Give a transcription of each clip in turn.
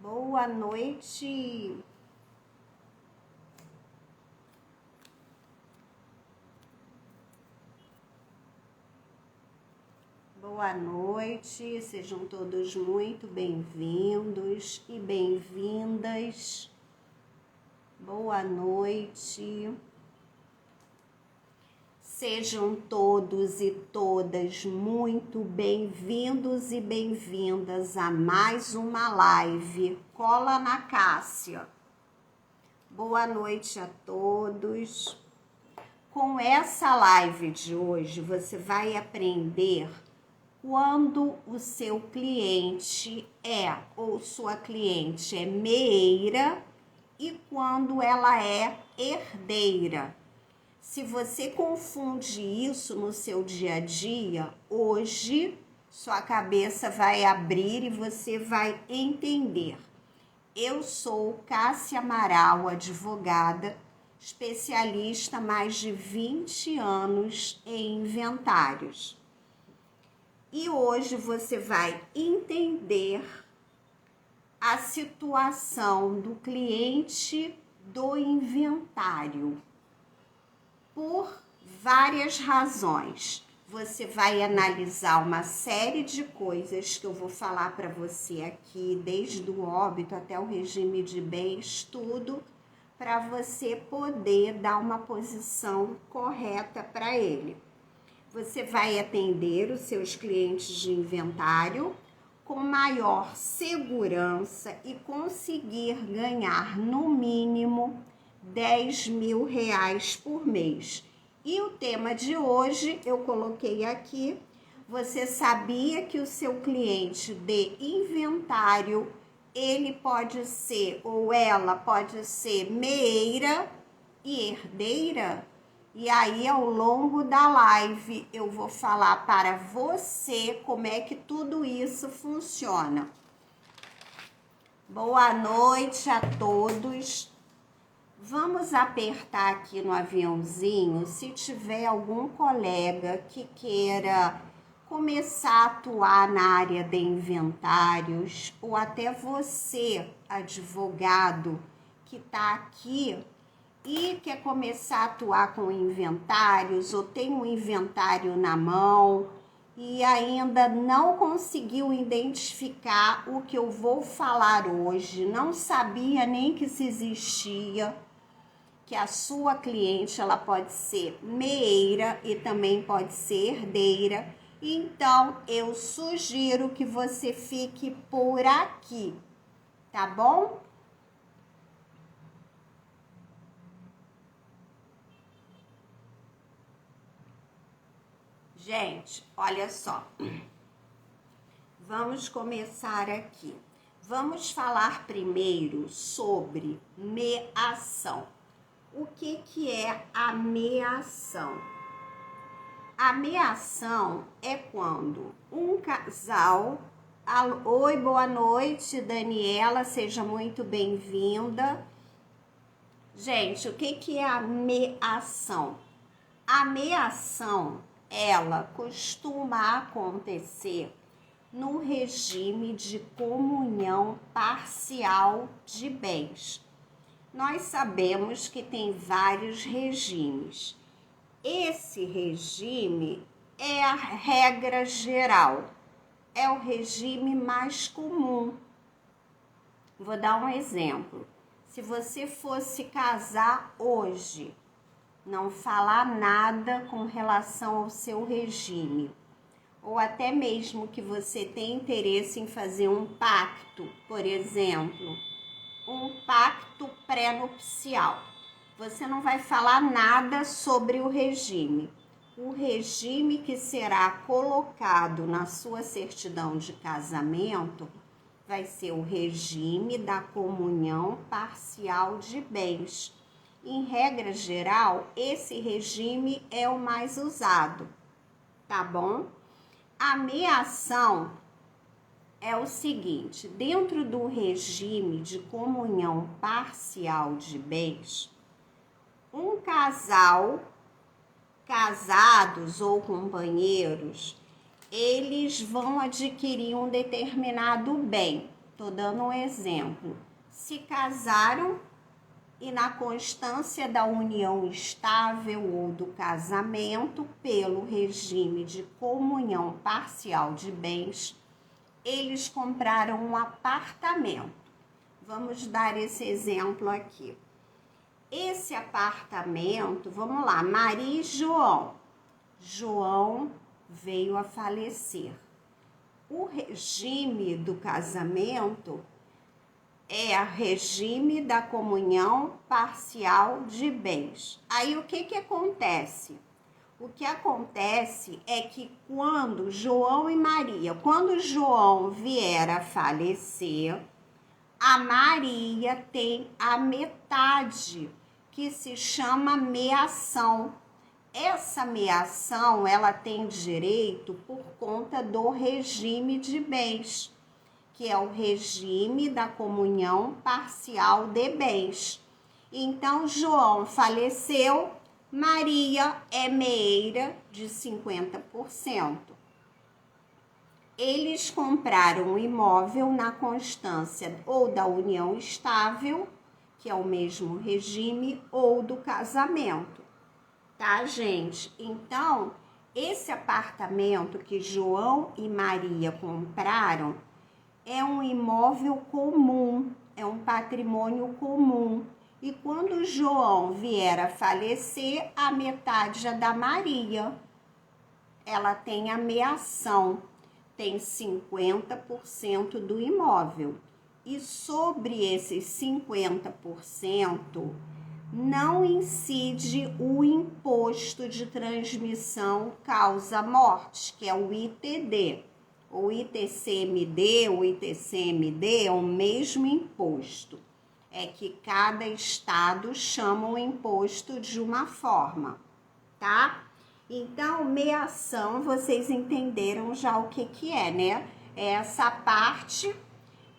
Boa noite. Boa noite, sejam todos muito bem-vindos e bem-vindas. Boa noite. Sejam todos e todas muito bem-vindos e bem-vindas a mais uma live Cola na Cássia. Boa noite a todos. Com essa live de hoje, você vai aprender quando o seu cliente ou sua cliente é meeira e quando ela é herdeira. Se você confunde isso no seu dia a dia, hoje sua cabeça vai abrir e você vai entender. Eu sou Cássia Amaral, advogada, especialista há mais de 20 anos em inventários. E hoje você vai entender a situação do cliente do inventário. Por várias razões. Você vai analisar uma série de coisas que eu vou falar para você aqui, desde o óbito até o regime de bens, tudo para você poder dar uma posição correta para ele. Você vai atender os seus clientes de inventário com maior segurança e conseguir ganhar no mínimo R$10.000 por mês. E o tema de hoje eu coloquei aqui. Você sabia que o seu cliente de inventário, ele pode ser ou ela pode ser meeira e herdeira? E aí, ao longo da live, eu vou falar para você como é que tudo isso funciona. Boa noite a todos. Vamos apertar aqui no aviãozinho se tiver algum colega que queira começar a atuar na área de inventários, ou até você, advogado, que está aqui e quer começar a atuar com inventários, ou tem um inventário na mão e ainda não conseguiu identificar o que eu vou falar hoje, não sabia nem que isso existia, que a sua cliente ela pode ser meeira e também pode ser herdeira. Então, eu sugiro que você fique por aqui, tá bom? Gente, olha só. Vamos começar aqui. Vamos falar primeiro sobre meação. O que é a meação? A meação é quando um casal... Oi, boa noite, Daniela, seja muito bem-vinda. Gente, o que é a meação? A meação, ela costuma acontecer no regime de comunhão parcial de bens. Nós sabemos que tem vários regimes. Esse regime é a regra geral, é o regime mais comum. Vou dar um exemplo. Se você fosse casar hoje, não falar nada com relação ao seu regime, ou até mesmo que você tem interesse em fazer um pacto, por exemplo, um pacto pré-nupcial. Você não vai falar nada sobre o regime. O regime que será colocado na sua certidão de casamento vai ser o regime da comunhão parcial de bens. Em regra geral, esse regime é o mais usado, tá bom? A meação é o seguinte: dentro do regime de comunhão parcial de bens, um casal, casados ou companheiros, eles vão adquirir um determinado bem. Tô dando um exemplo. Se casaram e na constância da união estável ou do casamento, pelo regime de comunhão parcial de bens, eles compraram um apartamento. Vamos dar esse exemplo aqui. Esse apartamento, vamos lá, Maria e João. João veio a falecer. O regime do casamento é o regime da comunhão parcial de bens. Aí o que acontece? O que acontece é que quando João e Maria, quando João vier a falecer, a Maria tem a metade, que se chama meação. Essa meação, ela tem direito por conta do regime de bens, que é o regime da comunhão parcial de bens. Então, João faleceu, Maria é meeira de 50%. Eles compraram um imóvel na constância ou da união estável, que é o mesmo regime, ou do casamento. Tá, gente? Então, esse apartamento que João e Maria compraram é um imóvel comum, é um patrimônio comum. E quando João vier a falecer, a metade é da Maria. Ela tem a meação, tem 50% do imóvel. E sobre esses 50%, não incide o imposto de transmissão causa-morte, que é o ITD. O ITCMD, o ITCMD é o mesmo imposto. É que cada estado chama o imposto de uma forma, tá? Então, meação, vocês entenderam já o que é, né? É essa parte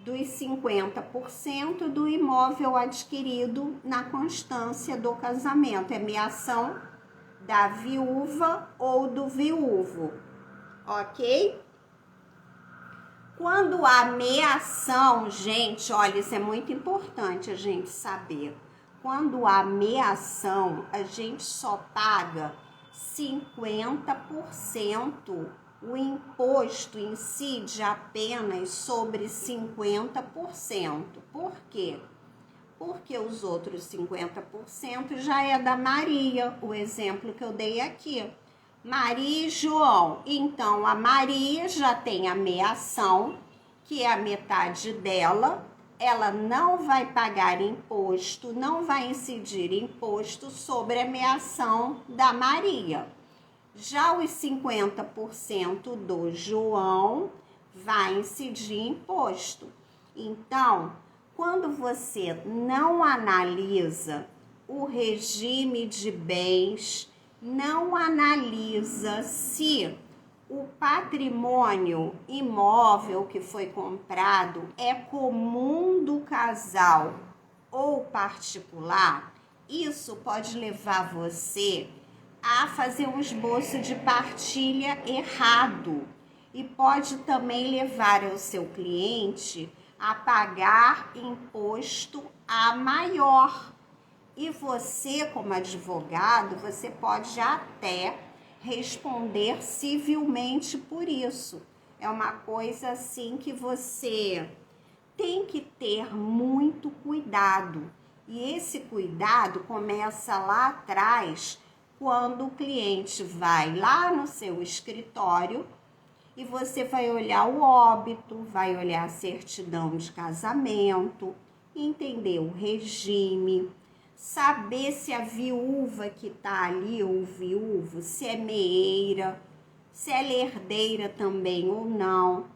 dos 50% do imóvel adquirido na constância do casamento. É meação da viúva ou do viúvo, ok? Quando há meação, gente, olha, isso é muito importante a gente saber. Quando há meação, a gente só paga 50%. O imposto incide apenas sobre 50%. Por quê? Porque os outros 50% já é da Maria, o exemplo que eu dei aqui. Maria e João. Então, a Maria já tem a meação, que é a metade dela. Ela não vai pagar imposto, não vai incidir imposto sobre a meação da Maria. Já os 50% do João vai incidir imposto. Então, quando você não analisa o regime de bens, não analisa se o patrimônio imóvel que foi comprado é comum do casal ou particular, isso pode levar você a fazer um esboço de partilha errado e pode também levar o seu cliente a pagar imposto a maior. E você, como advogado, você pode até responder civilmente por isso. É uma coisa assim que você tem que ter muito cuidado. E esse cuidado começa lá atrás, quando o cliente vai lá no seu escritório e você vai olhar o óbito, vai olhar a certidão de casamento, entender o regime, saber se a viúva que tá ali, ou o viúvo, se é meeira, se ela é herdeira também ou não.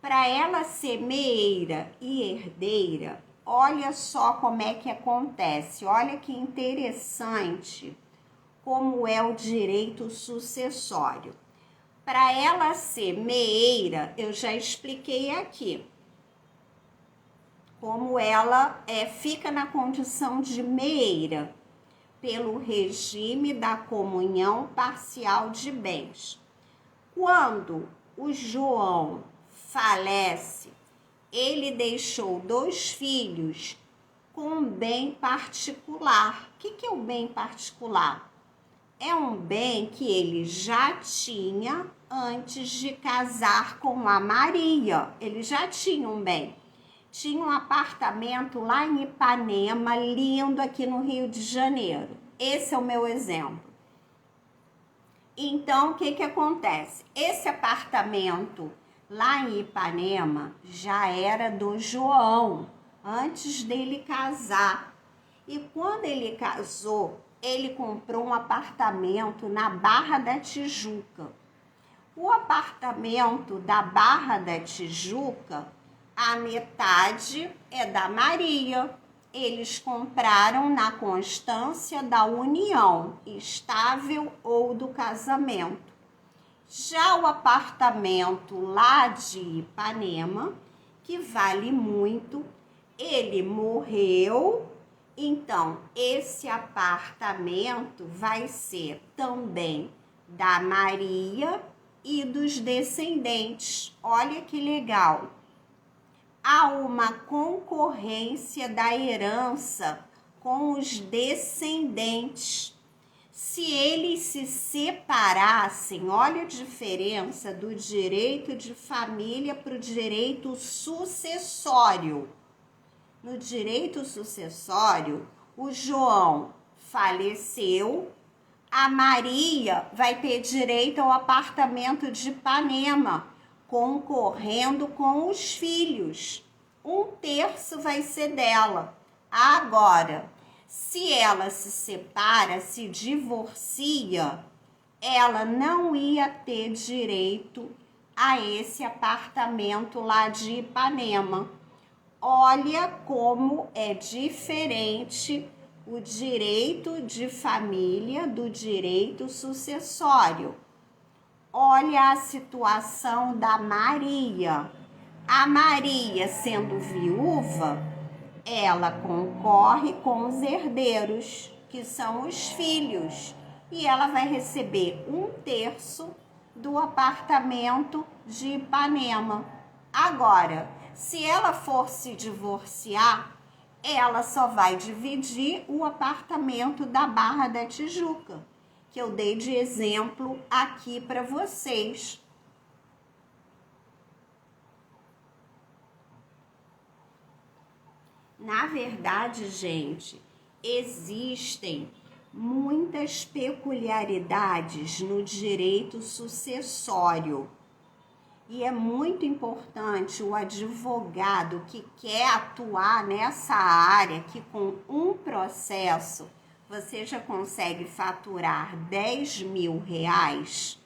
Para ela ser meeira e herdeira, olha só como é que acontece, olha que interessante como é o direito sucessório. Para ela ser meeira, eu já expliquei aqui como ela fica na condição de meeira pelo regime da comunhão parcial de bens. Quando o João falece, ele deixou 2 filhos com um bem particular. O que é o bem particular? É um bem que ele já tinha antes de casar com a Maria. Ele já tinha um bem. Tinha um apartamento lá em Ipanema, lindo, aqui no Rio de Janeiro. Esse é o meu exemplo. Então, o que acontece? Esse apartamento lá em Ipanema já era do João, antes dele casar. E quando ele casou, ele comprou um apartamento na Barra da Tijuca. O apartamento da Barra da Tijuca, a metade é da Maria. Eles compraram na constância da união estável ou do casamento. Já o apartamento lá de Ipanema, que vale muito, ele morreu. Então, esse apartamento vai ser também da Maria e dos descendentes. Olha que legal. Há uma concorrência da herança com os descendentes. Se eles se separassem, olha a diferença do direito de família para o direito sucessório. No direito sucessório, o João faleceu, a Maria vai ter direito ao apartamento de Ipanema, concorrendo com os filhos. 1/3 vai ser dela. Agora, se ela se separa, se divorcia, ela não ia ter direito a esse apartamento lá de Ipanema. Olha como é diferente o direito de família do direito sucessório. Olha a situação da Maria. A Maria, sendo viúva, ela concorre com os herdeiros, que são os filhos, e ela vai receber 1/3 do apartamento de Ipanema. Agora, se ela for se divorciar, ela só vai dividir o apartamento da Barra da Tijuca, que eu dei de exemplo aqui para vocês. Na verdade, gente, existem muitas peculiaridades no direito sucessório. E é muito importante o advogado que quer atuar nessa área, que com um processo você já consegue faturar R$10.000,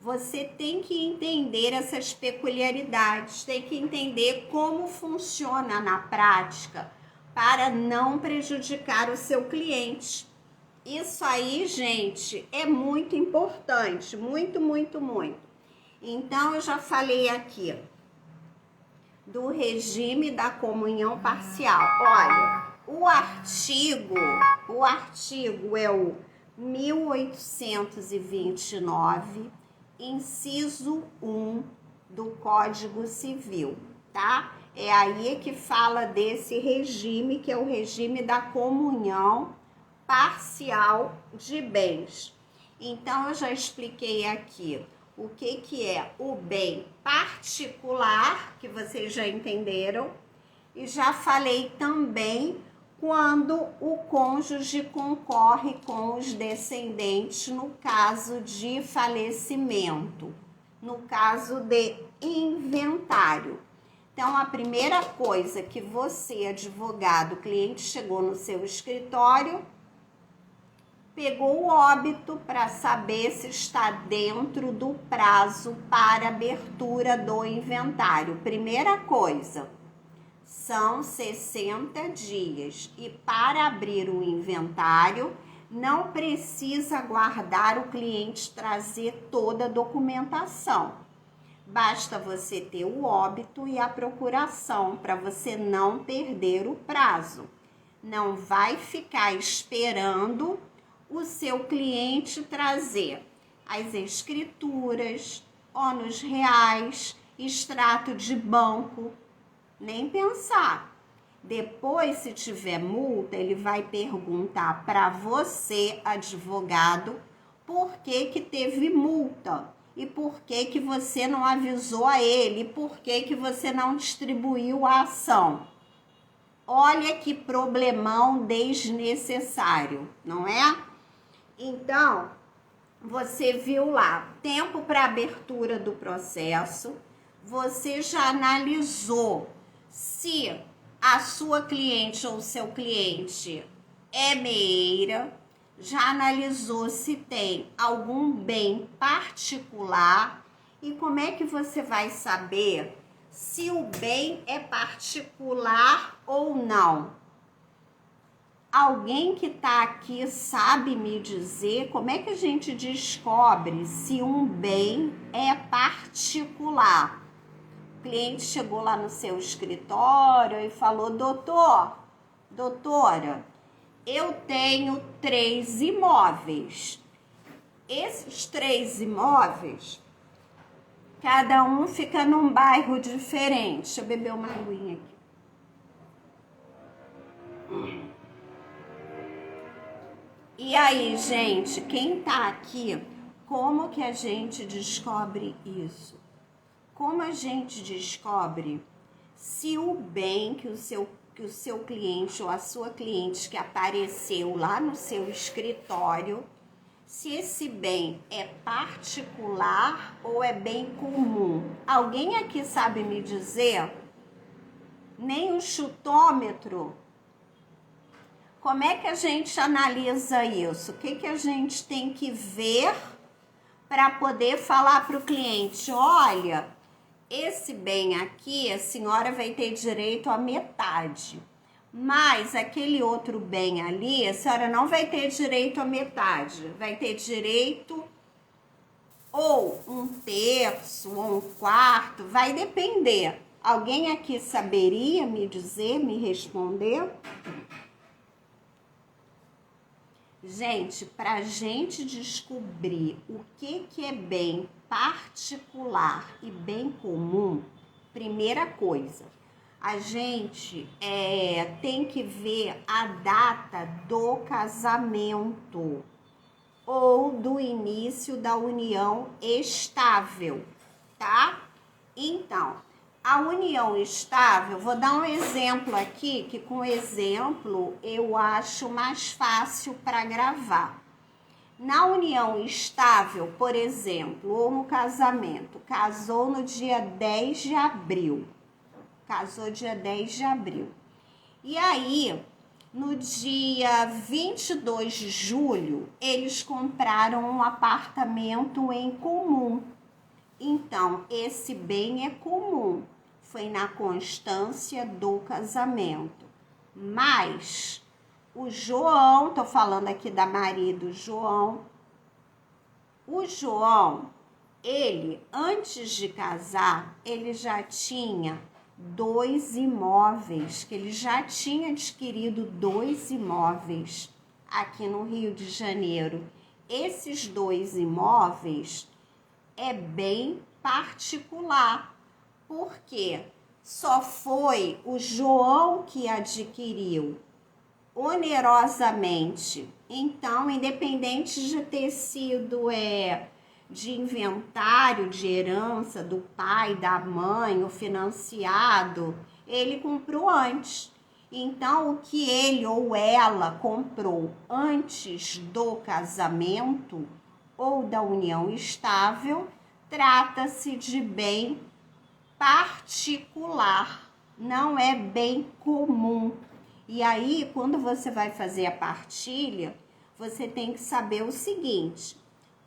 você tem que entender essas peculiaridades, tem que entender como funciona na prática para não prejudicar o seu cliente. Isso aí, gente, é muito importante, muito, muito, muito. Então, eu já falei aqui do regime da comunhão parcial. Olha, o artigo é o 1829, inciso 1 do Código Civil, tá? É aí que fala desse regime, que é o regime da comunhão parcial de bens. Então, eu já expliquei aqui o que é o bem particular, que vocês já entenderam, e já falei também quando o cônjuge concorre com os descendentes no caso de falecimento, no caso de inventário. Então, a primeira coisa que você, advogado, cliente, chegou no seu escritório, pegou o óbito para saber se está dentro do prazo para abertura do inventário. Primeira coisa, são 60 dias. E para abrir o inventário, não precisa aguardar o cliente trazer toda a documentação. Basta você ter o óbito e a procuração para você não perder o prazo. Não vai ficar esperando o seu cliente trazer as escrituras, ônus reais, extrato de banco. Nem pensar. Depois, se tiver multa, ele vai perguntar para você, advogado, por que que teve multa e por que que você não avisou a ele, e por que que você não distribuiu a ação. Olha que problemão desnecessário, não é? Então, você viu lá, tempo para abertura do processo, você já analisou se a sua cliente ou o seu cliente é meeira, já analisou se tem algum bem particular e como é que você vai saber se o bem é particular ou não. Alguém que está aqui sabe me dizer como é que a gente descobre se um bem é particular? O cliente chegou lá no seu escritório e falou: doutora, eu tenho 3 imóveis. Esses 3 imóveis, cada um fica num bairro diferente. Deixa eu beber uma aguinha aqui. E aí, gente, quem tá aqui, como que a gente descobre isso? Como a gente descobre se o bem que o seu cliente ou a sua cliente que apareceu lá no seu escritório, se esse bem é particular ou é bem comum? Alguém aqui sabe me dizer? Nem o chutômetro? Como é que a gente analisa isso? O que que a gente tem que ver para poder falar para o cliente? Olha, esse bem aqui, a senhora vai ter direito a metade, mas aquele outro bem ali, a senhora não vai ter direito a metade, vai ter direito ou 1/3 ou 1/4, vai depender. Alguém aqui saberia me dizer, me responder? Gente, para a gente descobrir o que é bem particular e bem comum, primeira coisa, a gente tem que ver a data do casamento ou do início da união estável, tá? Então, a união estável, vou dar um exemplo aqui, que com exemplo eu acho mais fácil para gravar. Na união estável, por exemplo, ou no casamento, casou no dia 10 de abril. Casou dia 10 de abril. E aí, no dia 22 de julho, eles compraram um apartamento em comum. Então, esse bem é comum, foi na constância do casamento. Mas o João, tô falando aqui da Maria e do João, o João, ele, antes de casar, ele já tinha 2 imóveis, que ele já tinha adquirido 2 imóveis aqui no Rio de Janeiro. Esses 2 imóveis é bem particular, porque só foi o João que adquiriu onerosamente. Então, independente de ter sido de inventário, de herança do pai, da mãe, o financiado, ele comprou antes. Então, o que ele ou ela comprou antes do casamento ou da união estável, trata-se de bem particular, não é bem comum. E aí, quando você vai fazer a partilha, você tem que saber o seguinte: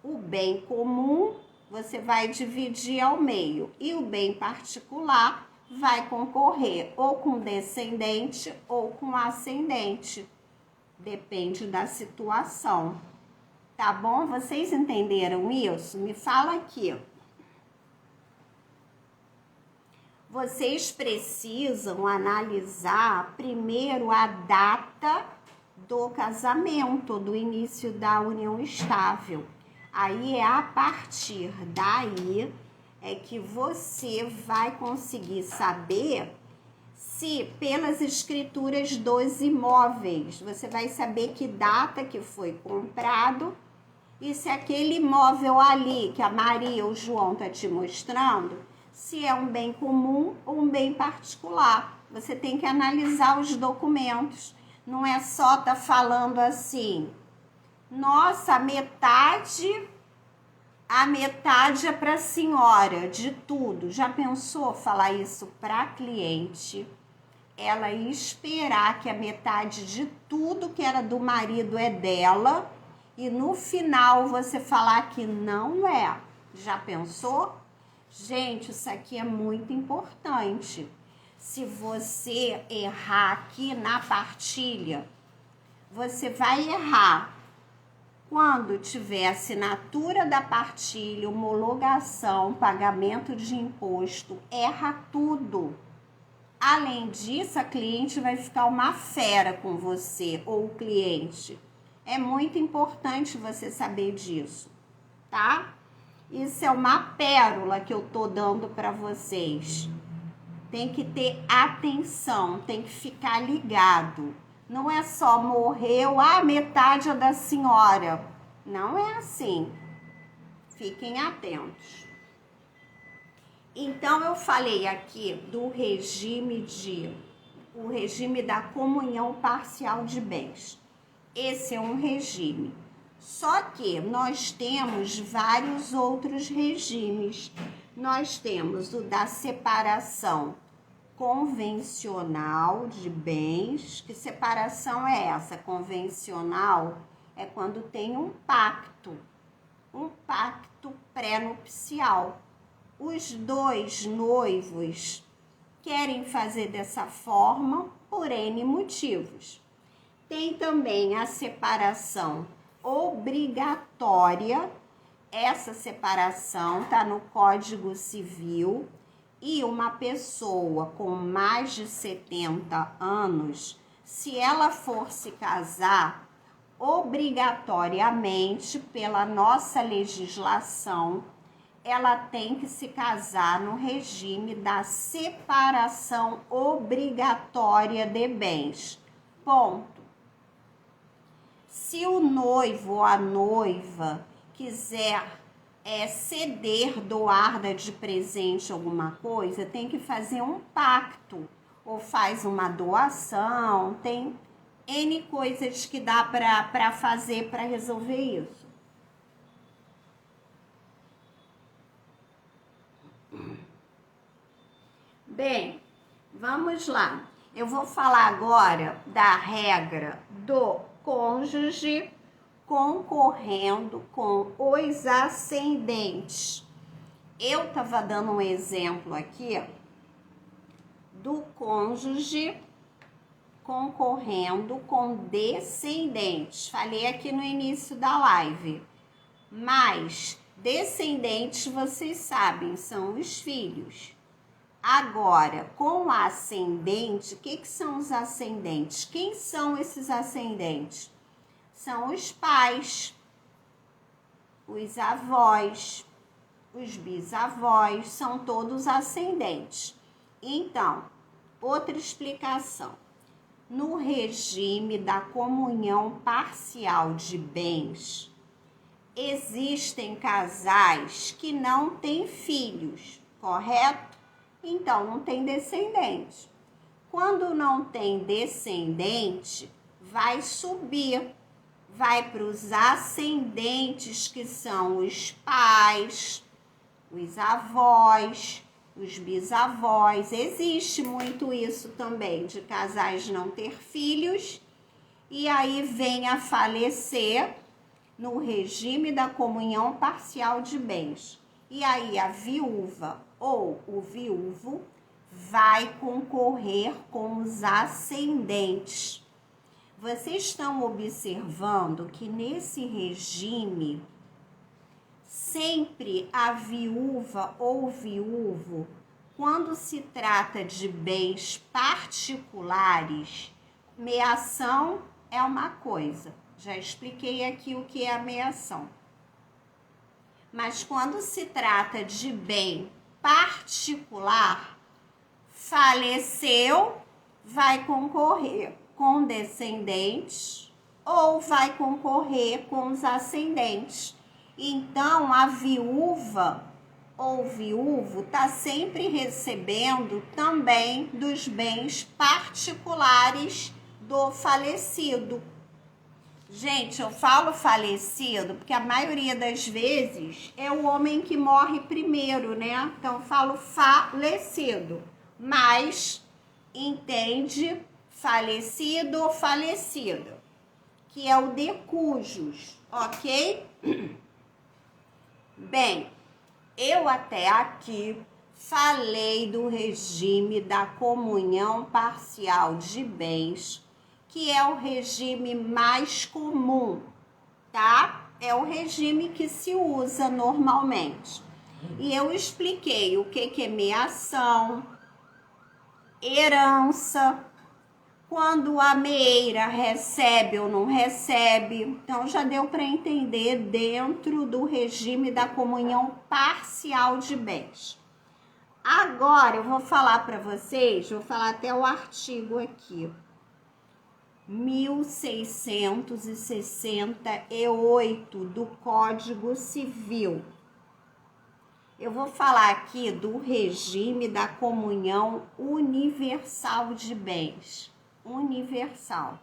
o bem comum você vai dividir ao meio e o bem particular vai concorrer ou com descendente ou com ascendente. Depende da situação. Tá bom? Vocês entenderam isso? Me fala aqui. Vocês precisam analisar primeiro a data do casamento, do início da união estável. Aí é a partir daí é que você vai conseguir saber se pelas escrituras dos imóveis, você vai saber que data que foi comprado e se aquele imóvel ali que a Maria ou o João tá te mostrando, se é um bem comum ou um bem particular. Você tem que analisar os documentos. Não é só tá falando assim, nossa, a metade é para a senhora de tudo. Já pensou falar isso para cliente? Ela ia esperar que a metade de tudo que era do marido é dela e no final você falar que não é. Já pensou? Gente, isso aqui é muito importante. Se você errar aqui na partilha, você vai errar quando tiver assinatura da partilha, homologação, pagamento de imposto, erra tudo. Além disso, a cliente vai ficar uma fera com você ou o cliente. É muito importante você saber disso, tá? Isso é uma pérola que eu tô dando para vocês. Tem que ter atenção, tem que ficar ligado. Não é só morreu, metade é da senhora. Não é assim. Fiquem atentos. Então, eu falei aqui do o regime da comunhão parcial de bens. Esse é um regime. Só que nós temos vários outros regimes. Nós temos o da separação convencional de bens. Que separação é essa? Convencional é quando tem um pacto pré-nupcial. Os dois noivos querem fazer dessa forma por N motivos. Tem também a separação obrigatória. Essa separação está no Código Civil e uma pessoa com mais de 70 anos, se ela for se casar, obrigatoriamente, pela nossa legislação, ela tem que se casar no regime da separação obrigatória de bens. Ponto. Se o noivo ou a noiva quiser ceder, doar, dar de presente alguma coisa, tem que fazer um pacto ou faz uma doação, tem N coisas que dá para fazer para resolver isso. Bem, vamos lá. Eu vou falar agora da regra do cônjuge concorrendo com os ascendentes. Eu estava dando um exemplo aqui do cônjuge concorrendo com descendentes. Falei aqui no início da live. Mas descendentes, vocês sabem, são os filhos. Agora, com ascendente, o que são os ascendentes? Quem são esses ascendentes? São os pais, os avós, os bisavós, são todos ascendentes. Então, outra explicação. No regime da comunhão parcial de bens, existem casais que não têm filhos, correto? Então, não tem descendente. Quando não tem descendente, vai subir. Vai para os ascendentes, que são os pais, os avós, os bisavós. Existe muito isso também, de casais não ter filhos. E aí vem a falecer no regime da comunhão parcial de bens. E aí a viúva ou o viúvo vai concorrer com os ascendentes. Vocês estão observando que nesse regime, sempre a viúva ou viúvo, quando se trata de bens particulares, meação é uma coisa. Já expliquei aqui o que é a meação. Mas quando se trata de bem particular, faleceu, vai concorrer com descendentes ou vai concorrer com os ascendentes. Então, a viúva ou viúvo está sempre recebendo também dos bens particulares do falecido. Gente, eu falo falecido porque a maioria das vezes é o homem que morre primeiro, né? Então, eu falo falecido, mas entende falecido ou falecida, que é o de cujos, ok? Bem, eu até aqui falei do regime da comunhão parcial de bens, que é o regime mais comum, tá? É o regime que se usa normalmente. E eu expliquei o que é meação, herança, quando a meeira recebe ou não recebe. Então, já deu para entender dentro do regime da comunhão parcial de bens. Agora, eu vou falar para vocês, vou falar até o artigo aqui. 1668 do Código Civil. Eu vou falar aqui do regime da comunhão universal de bens. Universal.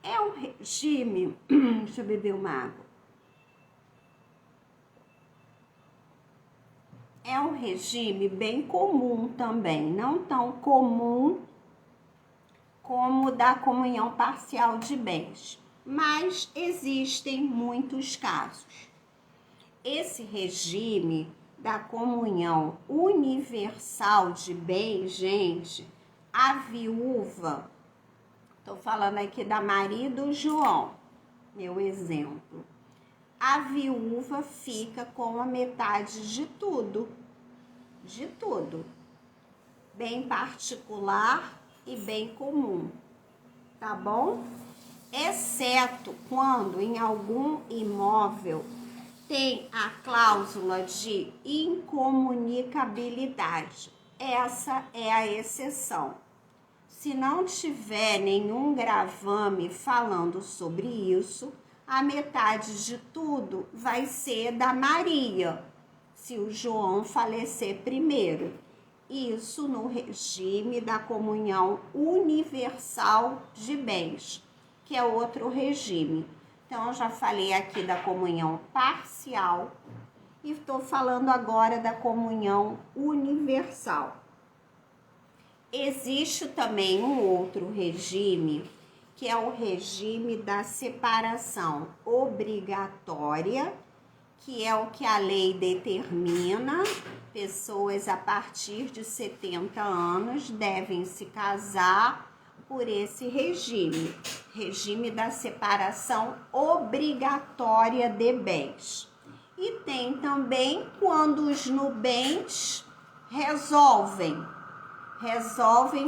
É um regime... Deixa eu beber uma água. É um regime bem comum também, não tão comum como o da comunhão parcial de bens, mas existem muitos casos. Esse regime da comunhão universal de bens, gente, a viúva, estou falando aqui da Maria e do João, meu exemplo, a viúva fica com a metade de tudo, bem particular e bem comum, tá bom? Exceto quando em algum imóvel tem a cláusula de incomunicabilidade. Essa é a exceção. Se não tiver nenhum gravame falando sobre isso, a metade de tudo vai ser da Maria, se o João falecer primeiro. Isso no regime da comunhão universal de bens, que é outro regime. Então, eu já falei aqui da comunhão parcial e estou falando agora da comunhão universal. Existe também um outro regime, que é o regime da separação obrigatória, que é o que a lei determina. Pessoas a partir de 70 anos devem se casar por esse regime. Regime da separação obrigatória de bens. E tem também quando os nubentes resolvem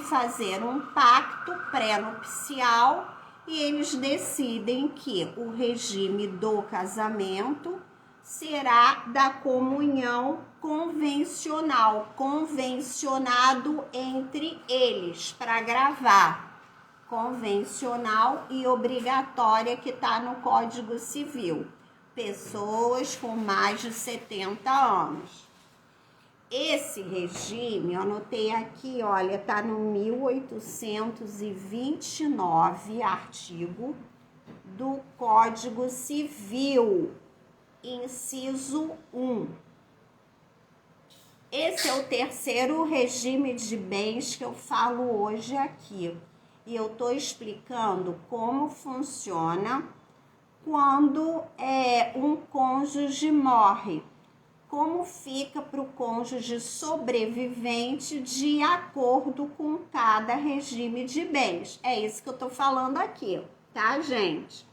fazer um pacto pré-nupcial e eles decidem que o regime do casamento será da comunhão convencional, convencionado entre eles, para gravar, convencional e obrigatória, que está no Código Civil, pessoas com mais de 70 anos. Esse regime, eu anotei aqui, olha, tá no 1829, artigo do Código Civil, inciso 1. Esse é o terceiro regime de bens que eu falo hoje aqui. E eu tô explicando como funciona quando um cônjuge morre. Como fica para o cônjuge sobrevivente de acordo com cada regime de bens. É isso que eu tô falando aqui, tá, gente?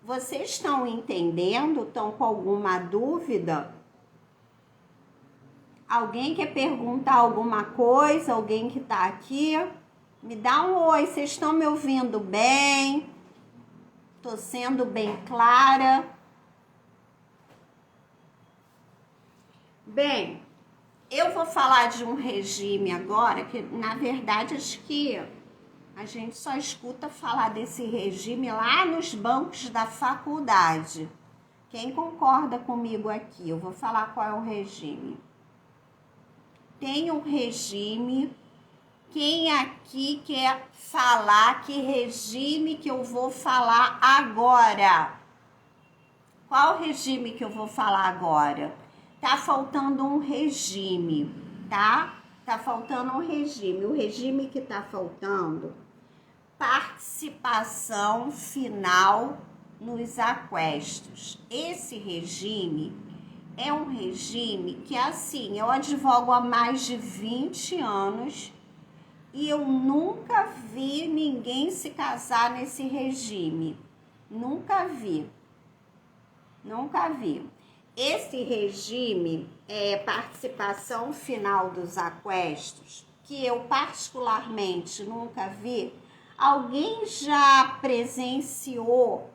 Vocês estão entendendo? Estão com alguma dúvida? Alguém quer perguntar alguma coisa? Alguém que tá aqui? Me dá um oi, vocês estão me ouvindo bem? Tô sendo bem clara? Bem, Eu vou falar de um regime agora que, na verdade, acho que a gente só escuta falar desse regime lá nos bancos da faculdade. Quem concorda comigo aqui? Eu vou falar qual é o regime. Tem um regime. Quem aqui quer falar que regime que eu vou falar agora? Qual regime que eu vou falar agora? Tá faltando um regime, tá? Tá faltando um regime. O regime que tá faltando, participação final nos aquestos. Esse regime é um regime que, assim, eu advogo há mais de 20 anos e eu nunca vi ninguém se casar nesse regime. Nunca vi. Nunca vi. Esse regime é participação final dos aquestos, que eu particularmente nunca vi. Alguém já presenciou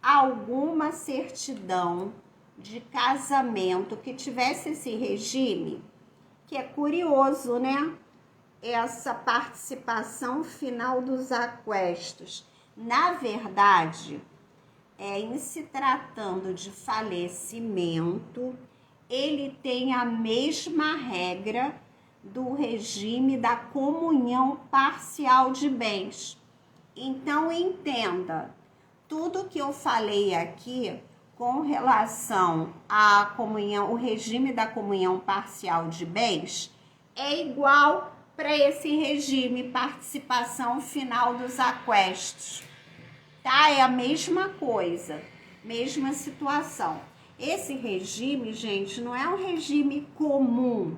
alguma certidão de casamento que tivesse esse regime? Que é curioso, né? Essa participação final dos aquestos. Na verdade, em se tratando de falecimento, ele tem a mesma regra do regime da comunhão parcial de bens. Então, entenda, tudo que eu falei aqui com relação à comunhão, o regime da comunhão parcial de bens, é igual para esse regime participação final dos aquestos. Tá? É a mesma coisa, mesma situação. Esse regime, gente, não é um regime comum.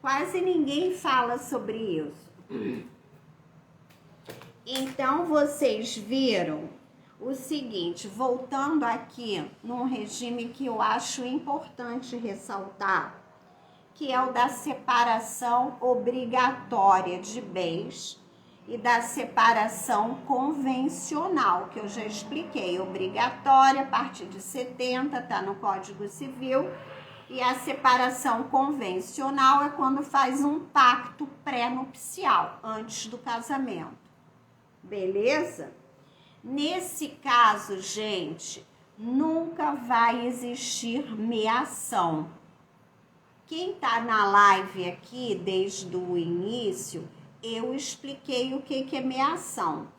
Quase ninguém fala sobre isso. Então, vocês viram o seguinte, voltando aqui num regime que eu acho importante ressaltar, que é o da separação obrigatória de bens e da separação convencional, que eu já expliquei. Obrigatória, a partir de 70, tá no Código Civil, e a separação convencional é quando faz um pacto pré-nupcial, antes do casamento. Beleza? Nesse caso, gente, nunca vai existir meação. Quem tá na live aqui desde o início, eu expliquei o que é meação.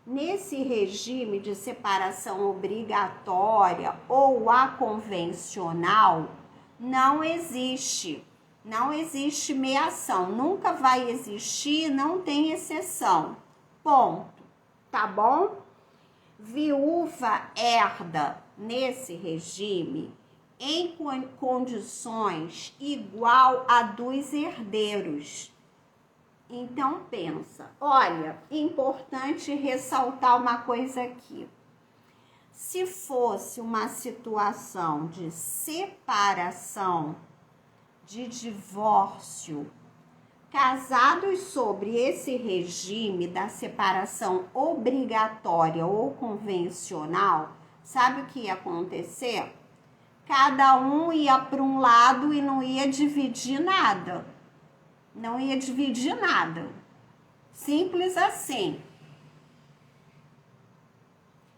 Nesse regime de separação obrigatória ou a convencional, não existe meação, nunca vai existir, não tem exceção. Ponto. Tá bom? Viúva herda nesse regime em condições igual a dos herdeiros. Então pensa, olha, importante ressaltar uma coisa aqui. Se fosse uma situação de separação, de divórcio, casados sobre esse regime da separação obrigatória ou convencional, sabe o que ia acontecer? Cada um ia para um lado e não ia dividir nada. Não ia dividir nada. Simples assim.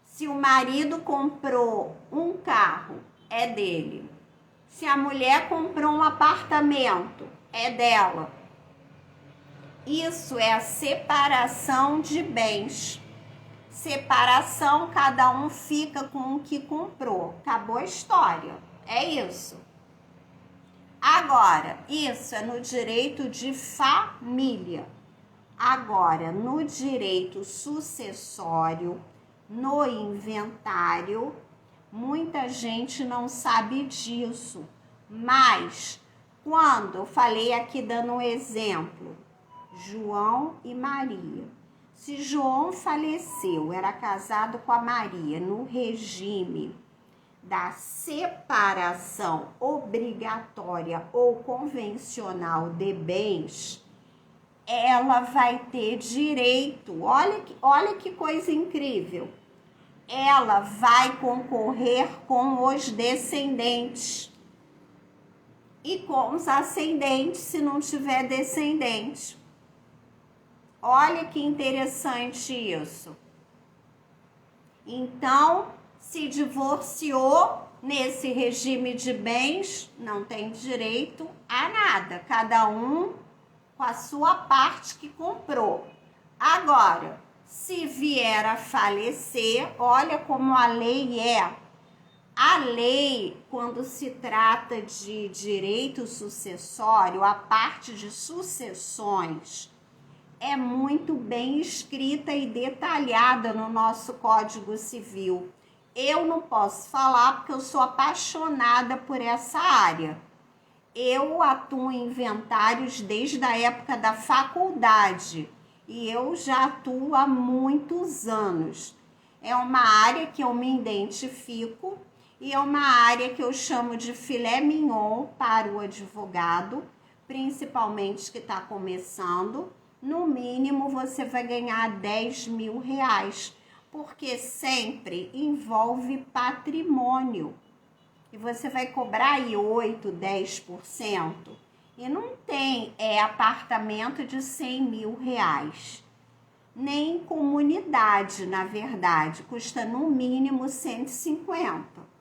Se o marido comprou um carro, é dele. Se a mulher comprou um apartamento, é dela. Isso é a separação de bens. Separação, cada um fica com o que comprou. Acabou a história. É isso. Agora, isso é no direito de família. Agora, no direito sucessório, no inventário, muita gente não sabe disso. Mas, quando eu falei aqui dando um exemplo, João e Maria. Se João faleceu, era casado com a Maria no regime da separação obrigatória ou convencional de bens, ela vai ter direito, olha que coisa incrível, ela vai concorrer com os descendentes. e com os ascendentes se não tiver descendente. Olha que interessante isso. Então, se divorciou nesse regime de bens, não tem direito a nada. Cada um com a sua parte que comprou. Agora, se vier a falecer, olha como a lei é. A lei, quando se trata de direito sucessório, a parte de sucessões é muito bem escrita e detalhada no nosso Código Civil. Eu não posso falar porque eu sou apaixonada por essa área. Eu atuo em inventários desde a época da faculdade e eu já atuo há muitos anos. É uma área que eu me identifico e é uma área que eu chamo de filé mignon para o advogado, principalmente que está começando. No mínimo você vai ganhar R$10.000, porque sempre envolve patrimônio. E você vai cobrar aí 8, 10%. E não tem apartamento de R$100.000. Nem comunidade, na verdade. Custa no mínimo 150.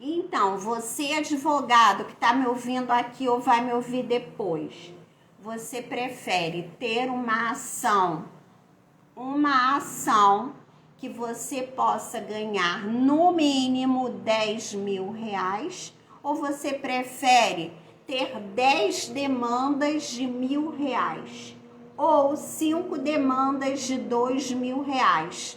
Então, você advogado que está me ouvindo aqui ou vai me ouvir depois, você prefere ter uma ação que você possa ganhar no mínimo R$10.000, ou você prefere ter 10 demandas de R$1.000 ou 5 demandas de R$2.000,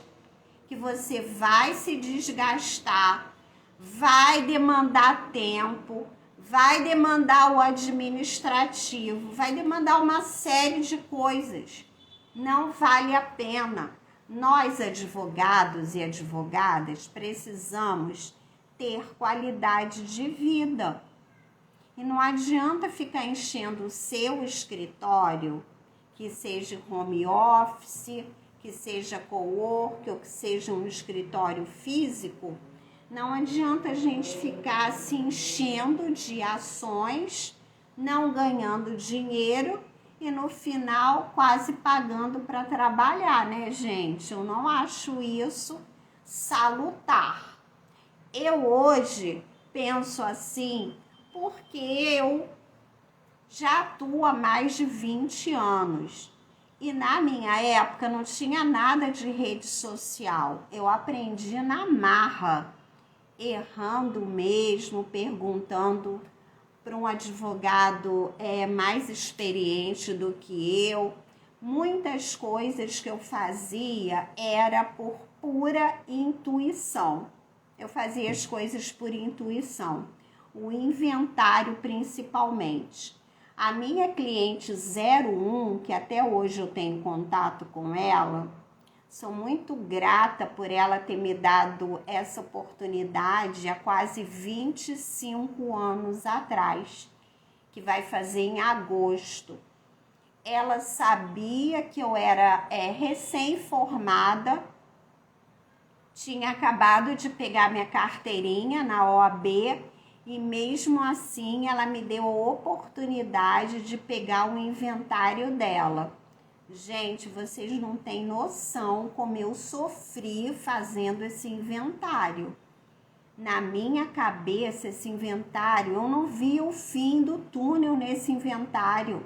que você vai se desgastar, vai demandar tempo, vai demandar o administrativo, vai demandar uma série de coisas. Não vale a pena. Nós, advogados e advogadas, precisamos ter qualidade de vida. E não adianta ficar enchendo o seu escritório, que seja home office, que seja co-work ou que seja um escritório físico. Não adianta a gente ficar se enchendo de ações, não ganhando dinheiro e no final quase pagando para trabalhar, né, gente? Eu não acho isso salutar. Eu hoje penso assim porque eu já atuo há mais de 20 anos. E na minha época não tinha nada de rede social. Eu aprendi na marra, errando mesmo, perguntando para um advogado mais experiente do que eu. Muitas coisas que eu fazia era por pura intuição. Eu fazia as coisas por intuição. O inventário principalmente. A minha cliente 01, que até hoje eu tenho contato com ela, sou muito grata por ela ter me dado essa oportunidade há quase 25 anos atrás, que vai fazer em agosto. Ela sabia que eu era recém-formada, tinha acabado de pegar minha carteirinha na OAB e mesmo assim ela me deu a oportunidade de pegar o inventário dela. Gente, vocês não têm noção como eu sofri fazendo esse inventário. Na minha cabeça, esse inventário, eu não via o fim do túnel nesse inventário.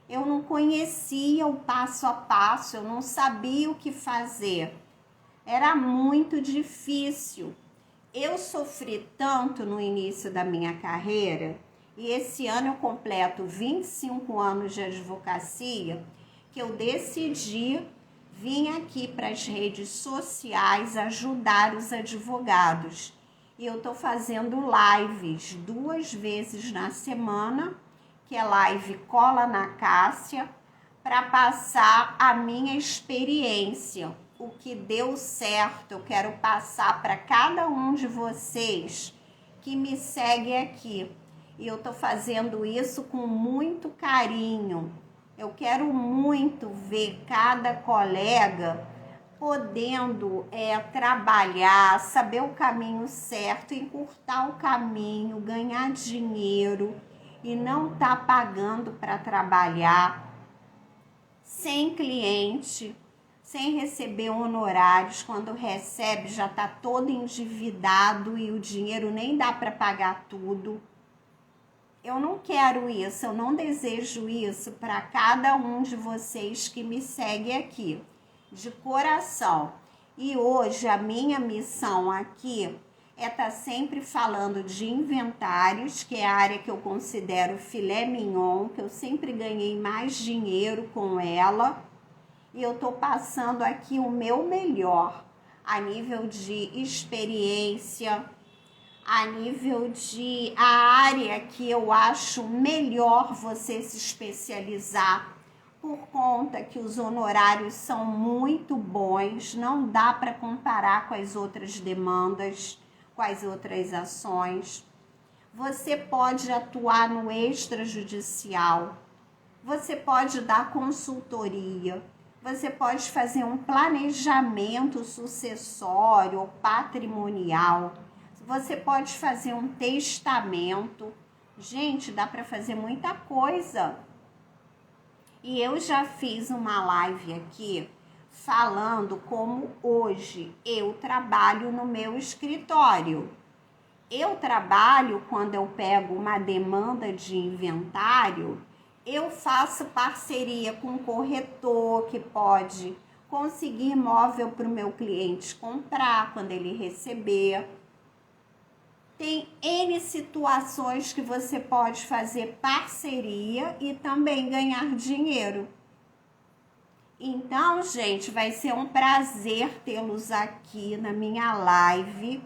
Eu não conhecia o passo a passo, eu não sabia o que fazer. Era muito difícil. Eu sofri tanto no início da minha carreira, e esse ano eu completo 25 anos de advocacia, que eu decidi vir aqui para as redes sociais ajudar os advogados. E eu estou fazendo lives 2 vezes na semana, que é live Cola na Cássia, para passar a minha experiência, o que deu certo. Eu quero passar para cada um de vocês que me segue aqui. E eu estou fazendo isso com muito carinho. Eu quero muito ver cada colega podendo trabalhar, saber o caminho certo, encurtar o caminho, ganhar dinheiro e não tá pagando para trabalhar, sem cliente, sem receber honorários, quando recebe já tá todo endividado e o dinheiro nem dá para pagar tudo. Eu não quero isso, eu não desejo isso para cada um de vocês que me segue aqui, de coração. E hoje a minha missão aqui é estar sempre falando de inventários, que é a área que eu considero filé mignon, que eu sempre ganhei mais dinheiro com ela. E eu tô passando aqui o meu melhor a nível de experiência, a nível de a área que eu acho melhor você se especializar, por conta que os honorários são muito bons, não dá para comparar com as outras demandas, com as outras ações. Você pode atuar no extrajudicial, você pode dar consultoria, você pode fazer um planejamento sucessório ou patrimonial, você pode fazer um testamento. Gente, dá para fazer muita coisa. E eu já fiz uma live aqui falando como hoje eu trabalho no meu escritório. Eu trabalho quando eu pego uma demanda de inventário, eu faço parceria com um corretor que pode conseguir imóvel para o meu cliente comprar quando ele receber. Tem N situações que você pode fazer parceria e também ganhar dinheiro. Então, gente, vai ser um prazer tê-los aqui na minha live.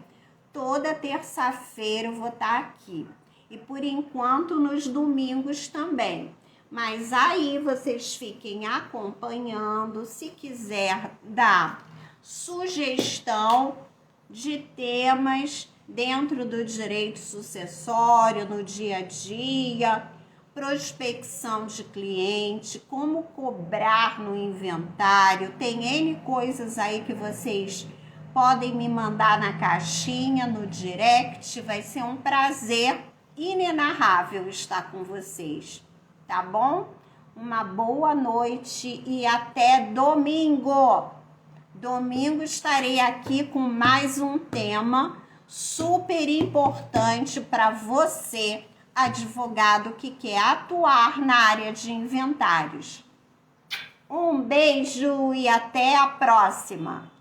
Toda terça-feira eu vou estar aqui. E por enquanto nos domingos também. Mas aí vocês fiquem acompanhando. Se quiser dar sugestão de temas dentro do direito sucessório, no dia a dia, prospecção de cliente, como cobrar no inventário, tem N coisas aí que vocês podem me mandar na caixinha, no direct, vai ser um prazer inenarrável estar com vocês, tá bom? Uma boa noite e até domingo! Domingo estarei aqui com mais um tema super importante para você, advogado que quer atuar na área de inventários. Um beijo e até a próxima!